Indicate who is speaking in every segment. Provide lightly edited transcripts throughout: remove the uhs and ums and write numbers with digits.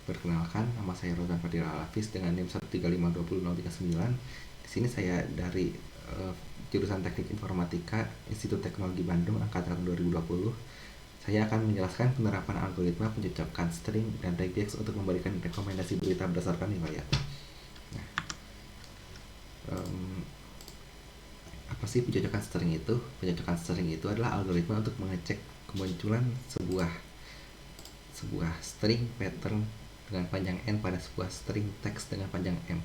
Speaker 1: Perkenalkan, nama saya Rozan Fadil Alafis dengan NIM 1352039. Di sini saya dari jurusan Teknik Informatika Institut Teknologi Bandung angkatan 2020. Saya akan menjelaskan penerapan algoritma pencocokan string dan regex untuk memberikan rekomendasi berita berdasarkan riwayat. Nah, apa sih pencocokan string itu? Pencocokan string itu adalah algoritma untuk mengecek kemunculan sebuah string pattern dengan panjang n pada sebuah string teks dengan panjang m,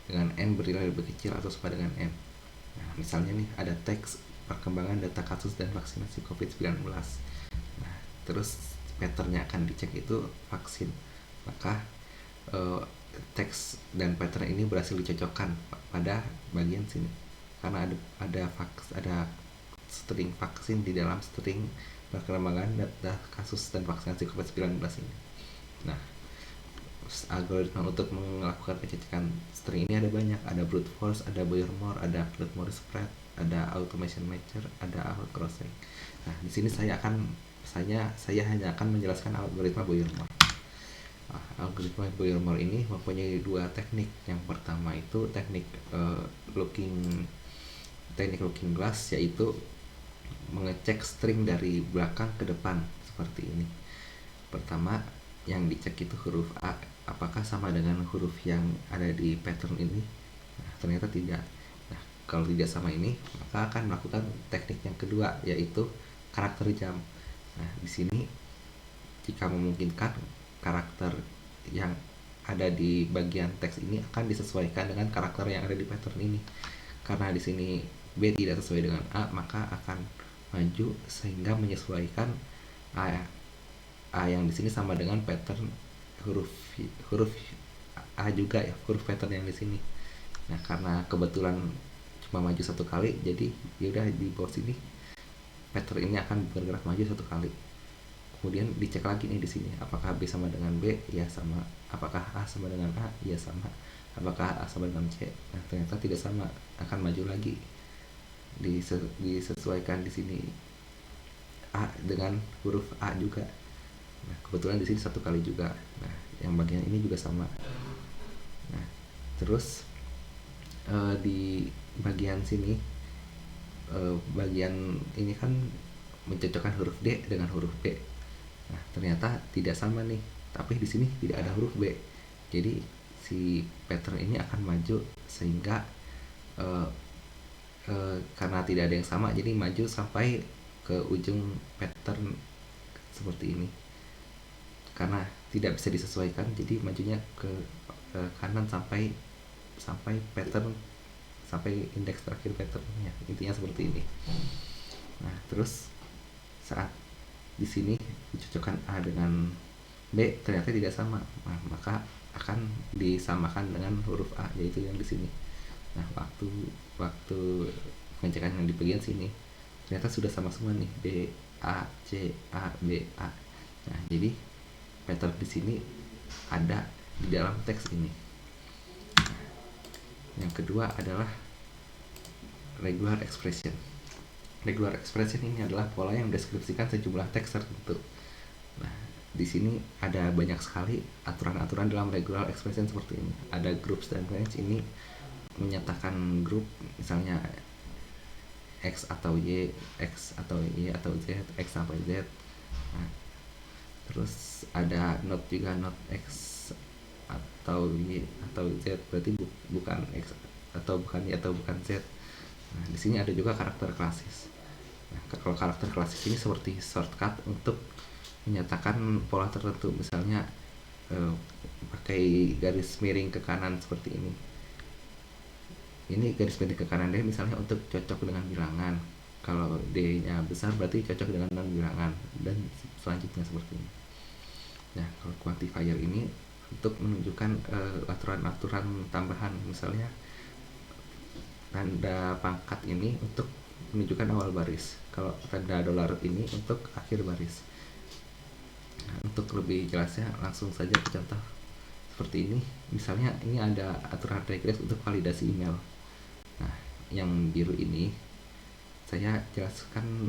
Speaker 1: dengan n bernilai lebih kecil atau sama dengan m. Nah, misalnya nih ada teks perkembangan data kasus dan vaksinasi COVID-19. Nah, terus patternnya akan dicek itu vaksin. Maka teks dan pattern ini berhasil dicocokkan pada bagian sini karena ada string vaksin di dalam string perkembangan data kasus dan vaksinasi COVID-19 ini. Nah, algoritma untuk melakukan pencocokan string ini ada banyak, ada brute force, ada Boyer-Moore, ada Flood-Morris spread, ada automation matcher, ada crossing. Nah, di sini saya hanya akan menjelaskan algoritma Boyer-Moore. Nah, algoritma Boyer-Moore ini mempunyai dua teknik. Yang pertama itu teknik looking glass, yaitu mengecek string dari belakang ke depan seperti ini. Pertama, yang dicek itu huruf A, apakah sama dengan huruf yang ada di pattern ini? Nah, ternyata tidak. Nah, kalau tidak sama ini, maka akan melakukan teknik yang kedua, yaitu karakter jam. Nah, di sini jika memungkinkan, karakter yang ada di bagian teks ini akan disesuaikan dengan karakter yang ada di pattern ini. Karena di sini B tidak sesuai dengan A, maka akan maju sehingga menyesuaikan A yang di sini sama dengan pattern huruf A juga ya, huruf pattern yang di sini. Nah, karena kebetulan cuma maju satu kali, jadi yaudah di bawah sini pattern ini akan bergerak maju satu kali. Kemudian dicek lagi nih di sini, apakah B sama dengan B? Ya sama. Apakah A sama dengan A? Ya sama. Apakah A sama dengan C? Nah, ternyata tidak sama, akan maju lagi. Disesuaikan di sini A dengan huruf A juga. Nah, kebetulan di sini satu kali juga. Nah, yang bagian ini juga sama. Nah, terus di bagian sini, bagian ini kan mencocokkan huruf D dengan huruf B. Nah, ternyata tidak sama nih. Tapi di sini tidak ada huruf B. Jadi si pattern ini akan maju sehingga karena tidak ada yang sama, jadi maju sampai ke ujung pattern seperti ini. Karena tidak bisa disesuaikan, jadi majunya ke kanan sampai pattern, sampai indeks terakhir patternnya. Intinya seperti ini. Nah, terus saat di sini dicocokkan A dengan B ternyata tidak sama, nah, maka akan disamakan dengan huruf A, yaitu yang di sini. Nah, waktu pengecekan yang di bagian sini ternyata sudah sama semua nih, B A C A B A. Nah, jadi pattern di sini ada di dalam teks ini. Yang kedua adalah regular expression. Regular expression ini adalah pola yang mendeskripsikan sejumlah teks tertentu. Nah, di sini ada banyak sekali aturan-aturan dalam regular expression seperti ini. Ada groups dan range, ini menyatakan grup, misalnya X atau Y, X atau Y atau Z, X sampai Z. Nah, terus ada not juga, not X atau Y atau Z, berarti bukan X atau bukan Y atau bukan Z. Nah, di sini ada juga karakter klasis. Nah, kalau karakter klasis ini seperti shortcut untuk menyatakan pola tertentu, misalnya pakai garis miring ke kanan seperti ini. Ini garis miring ke kanan D misalnya untuk cocok dengan bilangan. Kalau D-nya besar berarti cocok dengan non bilangan, dan selanjutnya seperti ini. Nah, kalau quantifier ini untuk menunjukkan aturan-aturan tambahan, misalnya tanda pangkat ini untuk menunjukkan awal baris, kalau tanda dolar ini untuk akhir baris. Nah, untuk lebih jelasnya langsung saja ke contoh seperti ini. Misalnya ini ada aturan regress untuk validasi email. Nah, yang biru ini saya jelaskan,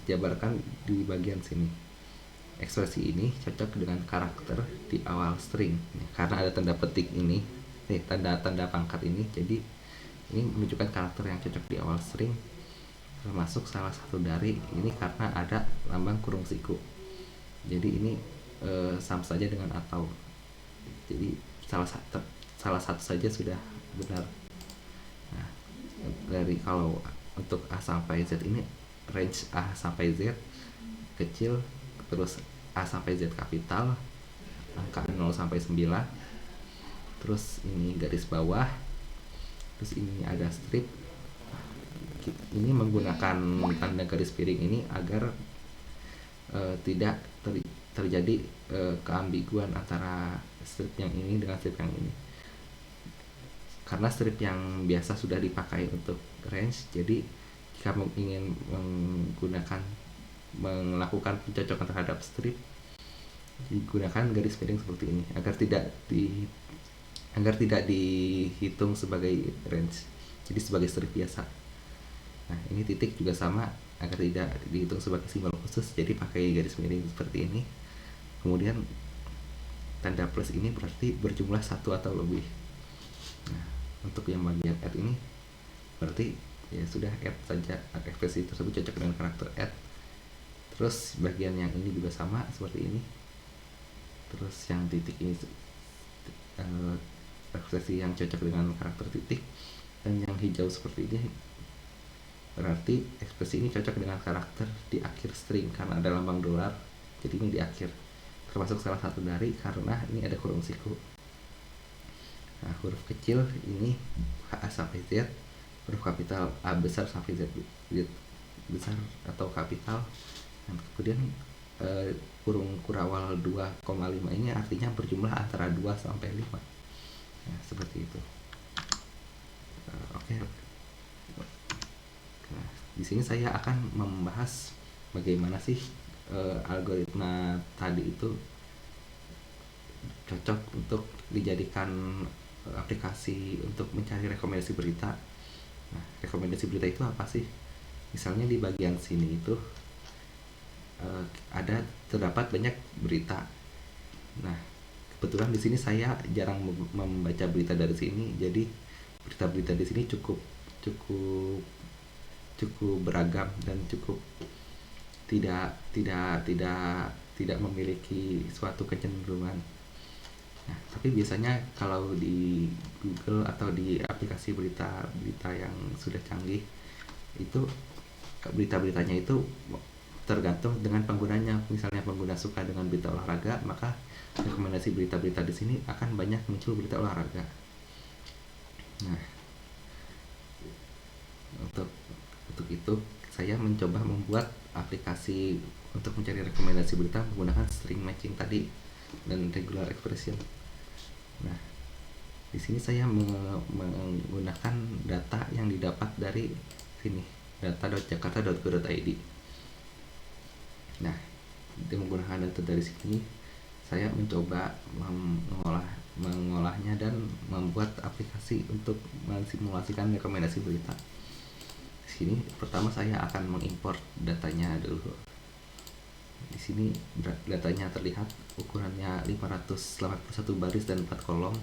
Speaker 1: jabarkan di bagian sini. ekspresi ini cocok dengan karakter di awal string. Karena ada tanda petik ini, tanda pangkat ini, jadi ini menunjukkan karakter yang cocok di awal string, termasuk salah satu dari ini karena ada lambang kurung siku. Jadi ini sama saja dengan atau. Jadi salah satu saja sudah benar. Nah, dari kalau untuk A sampai Z ini range A sampai Z kecil, terus A sampai Z kapital, angka 0 sampai 9, terus ini garis bawah, terus ini ada strip. Ini menggunakan tanda garis piring ini agar tidak terjadi keambiguan antara strip yang ini dengan strip yang ini. Karena strip yang biasa sudah dipakai untuk range, jadi jika ingin melakukan pencocokan terhadap strip, digunakan garis miring seperti ini agar tidak dihitung sebagai range, jadi sebagai strip biasa. Nah, ini titik juga sama, agar tidak dihitung sebagai simbol khusus, jadi pakai garis miring seperti ini. Kemudian tanda plus ini berarti berjumlah 1 atau lebih. Nah, untuk yang bagian add ini berarti ya sudah add saja, ekspresi tersebut cocok dengan karakter add. Terus bagian yang ini juga sama seperti ini. Terus yang titik ini ekspresi yang cocok dengan karakter titik, dan yang hijau seperti ini berarti ekspresi ini cocok dengan karakter di akhir string karena ada lambang dolar, jadi ini di akhir, termasuk salah satu dari karena ini ada kurung siku. Nah, huruf kecil ini A sampai Z, huruf kapital A besar sampai Z besar atau kapital, dan kemudian kurung kurawal 2,5 ini artinya berjumlah antara 2 sampai 5. Nah, seperti itu. Oke. Nah, di sini saya akan membahas bagaimana sih algoritma tadi itu cocok untuk dijadikan aplikasi untuk mencari rekomendasi berita. Nah, rekomendasi berita itu apa sih? Misalnya di bagian sini itu terdapat banyak berita. Nah, kebetulan di sini saya jarang membaca berita dari sini, jadi berita-berita di sini cukup beragam dan cukup tidak memiliki suatu kecenderungan. Nah, tapi biasanya kalau di Google atau di aplikasi berita yang sudah canggih itu berita-beritanya itu tergantung dengan penggunanya. Misalnya pengguna suka dengan berita olahraga, maka rekomendasi berita-berita di sini akan banyak muncul berita olahraga. Nah, untuk itu saya mencoba membuat aplikasi untuk mencari rekomendasi berita menggunakan string matching tadi dan regular expression. Nah, di sini saya menggunakan data yang didapat dari sini, data.jakarta.go.id. Nah, dengan menggunakan data dari sini saya mencoba mengolahnya dan membuat aplikasi untuk mensimulasikan rekomendasi berita. Di sini pertama saya akan mengimport datanya dulu. Di sini datanya terlihat ukurannya 581 baris dan 4 kolom.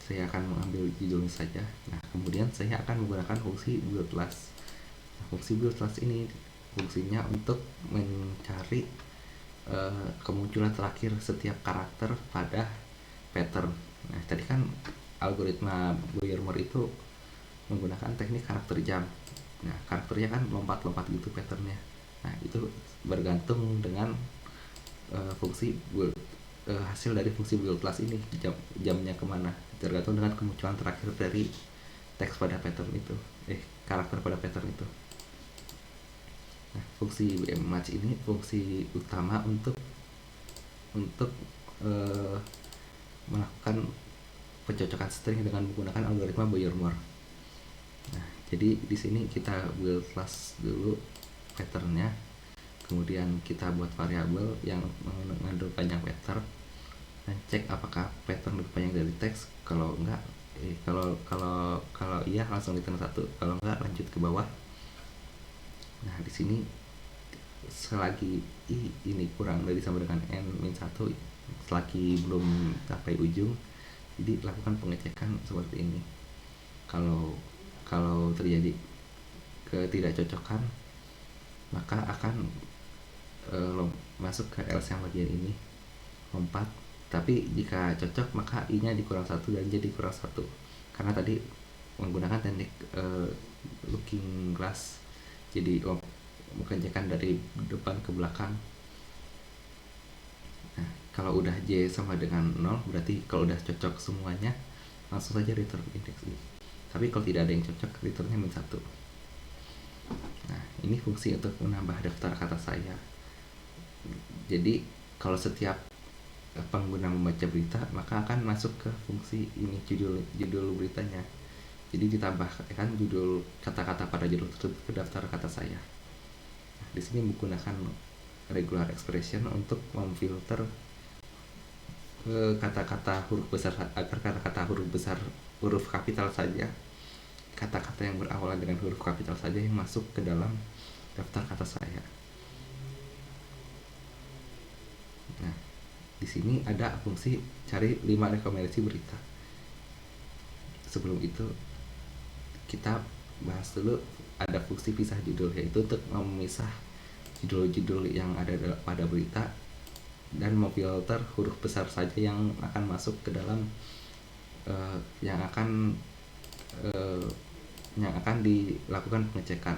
Speaker 1: Saya akan mengambil judulnya saja. Nah, kemudian saya akan menggunakan fungsi build class. Nah, fungsi build class ini fungsinya untuk mencari kemunculan terakhir setiap karakter pada pattern. Nah, tadi kan algoritma Boyer-Moore itu menggunakan teknik karakter jump. Nah, karakternya kan lompat-lompat gitu patternnya. Nah, itu bergantung dengan fungsi build, hasil dari fungsi build class ini, jamnya kemana, tergantung dengan kemunculan terakhir dari teks pada pattern itu, karakter pada pattern itu. Nah, fungsi match ini fungsi utama untuk melakukan pencocokan string dengan menggunakan algoritma Boyer-Moore. Nah, jadi di sini kita build class dulu patternnya, kemudian kita buat variabel yang mengandung panjang pattern dan cek apakah pattern lebih panjang dari teks. Kalau enggak, kalau iya langsung return 1, kalau enggak lanjut ke bawah. Nah, di sini selagi ini kurang dari sama dengan n-1, selagi belum capai ujung, jadi lakukan pengecekan seperti ini. Kalau terjadi ketidakcocokan, maka akan masuk ke else yang bagian ini, lompat. Tapi jika cocok, maka i-nya dikurang 1 dan jadi kurang 1, karena tadi menggunakan teknik looking glass, jadi mengerjakan dari depan ke belakang. Nah, kalau udah J sama dengan 0, berarti kalau udah cocok semuanya, langsung saja return index I. Tapi kalau tidak ada yang cocok, returnnya -1. Nah, ini fungsi untuk menambah daftar kata saya. Jadi kalau setiap pengguna membaca berita, maka akan masuk ke fungsi ini, judul beritanya. Jadi ditambahkan judul kata-kata pada judul tersebut ke daftar kata saya. Nah, di sini menggunakan regular expression untuk memfilter kata-kata huruf besar, agar kata-kata huruf kapital saja, kata-kata yang berawalan dengan huruf kapital saja yang masuk ke dalam daftar kata saya. Nah, di sini ada fungsi cari 5 rekomendasi berita. Sebelum itu kita bahas dulu ada fungsi pisah judul, yaitu untuk memisah judul-judul yang ada pada berita dan memfilter huruf besar saja yang akan masuk ke dalam yang akan dilakukan pengecekan.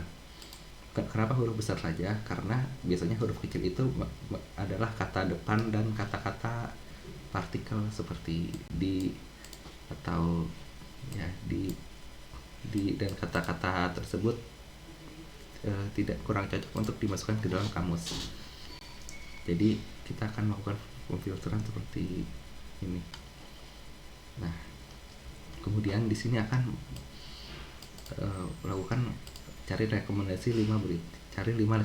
Speaker 1: Kenapa huruf besar saja? Karena biasanya huruf kecil itu adalah kata depan dan kata-kata partikel seperti di atau ya di dan kata-kata tersebut tidak kurang cocok untuk dimasukkan ke dalam kamus. Jadi kita akan melakukan pemfilteran seperti ini. Nah, kemudian di sini akan melakukan cari 5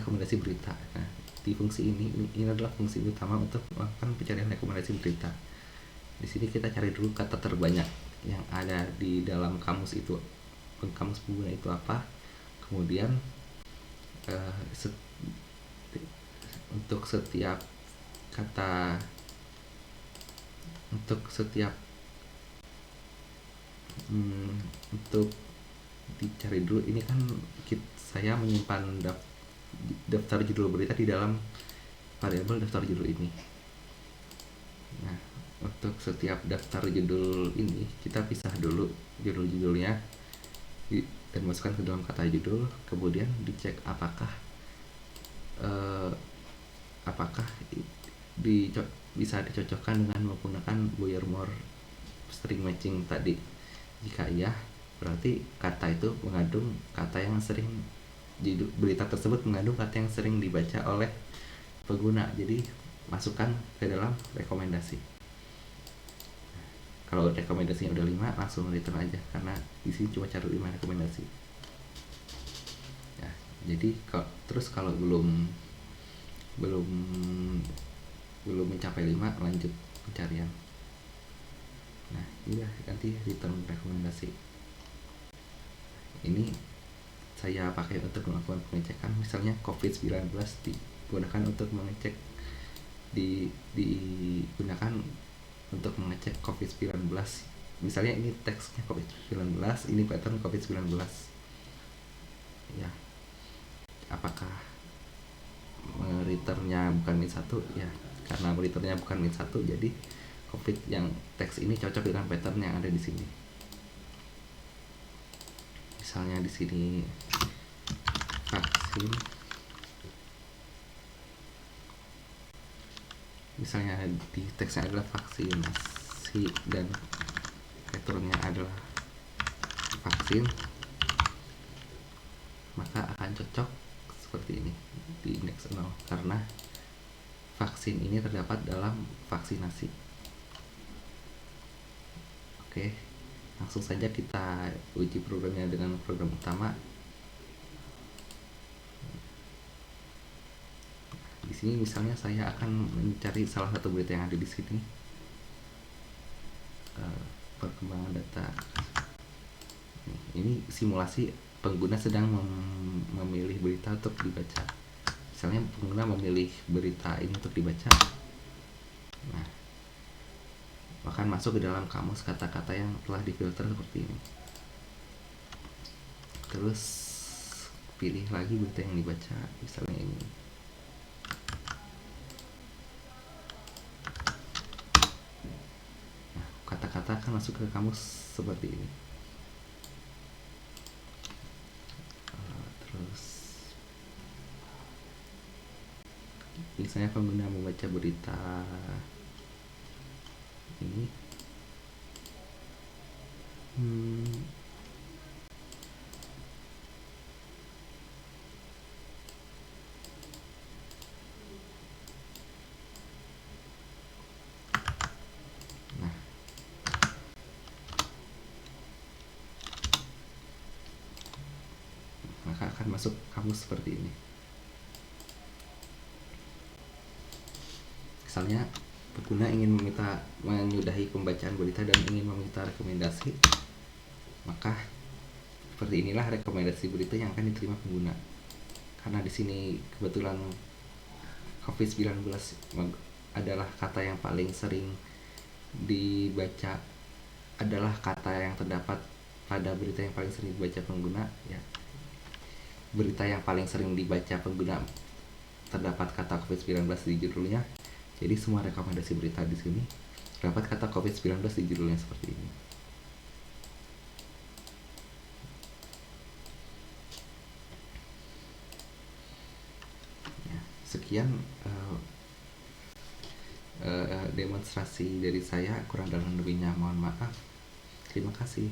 Speaker 1: rekomendasi berita. Nah, di fungsi ini adalah fungsi utama untuk melakukan pencarian rekomendasi berita. Di sini kita cari dulu kata terbanyak yang ada di dalam kamus itu, kamus pengguna itu apa. Kemudian untuk setiap kata, untuk dicari dulu, ini kan saya menyimpan daftar judul berita di dalam variabel daftar judul ini. Nah, untuk setiap daftar judul ini kita pisah dulu judul-judulnya dan masukkan ke dalam kata judul, kemudian dicek apakah bisa dicocokkan dengan menggunakan Boyer-Moore string matching tadi. Jika iya, berarti kata itu mengandung kata yang sering, berita tersebut mengandung kata yang sering dibaca oleh pengguna, jadi masukkan ke dalam rekomendasi. Kalau rekomendasinya udah 5, langsung return aja, karena di sini cuma cari 5 rekomendasi. Ya, jadi terus kalau belum mencapai 5, lanjut pencarian. Nah, ini nanti return rekomendasi. Ini saya pakai untuk melakukan pengecekan, misalnya COVID-19 digunakan untuk mengecek digunakan untuk mengecek COVID-19. Misalnya ini teksnya COVID-19, ini pattern COVID-19. Ya, apakah returnnya bukan -1? Ya, karena returnnya bukan -1, jadi COVID yang teks ini cocok dengan pattern yang ada di sini. Misalnya di sini vaksin, misalnya di teksnya adalah vaksinasi dan returnnya adalah vaksin, maka akan cocok seperti ini di indeks 0, karena vaksin ini terdapat dalam vaksinasi. Oke, langsung saja kita uji programnya dengan program utama. Di sini misalnya saya akan mencari salah satu berita yang ada di sini, perkembangan data. Ini simulasi pengguna sedang memilih berita untuk dibaca. Misalnya pengguna memilih berita ini untuk dibaca, nah akan masuk ke dalam kamus kata-kata yang telah difilter seperti ini. Terus pilih lagi berita yang dibaca, misalnya ini. Nah, kata-kata akan masuk ke kamus seperti ini. Terus misalnya pengguna membaca berita ini, nah maka akan masuk kamus seperti ini. Misalnya pengguna ingin menyudahi pembacaan berita dan ingin meminta rekomendasi, maka seperti inilah rekomendasi berita yang akan diterima pengguna. Karena di sini kebetulan COVID-19 adalah kata yang paling sering dibaca, adalah kata yang terdapat pada berita yang paling sering dibaca pengguna, ya. Berita yang paling sering dibaca pengguna terdapat kata COVID-19 di judulnya. Jadi semua rekomendasi berita di sini terdapat kata COVID-19 di judulnya seperti ini. Ya, sekian demonstrasi dari saya, kurang dan lebihnya mohon maaf. Terima kasih.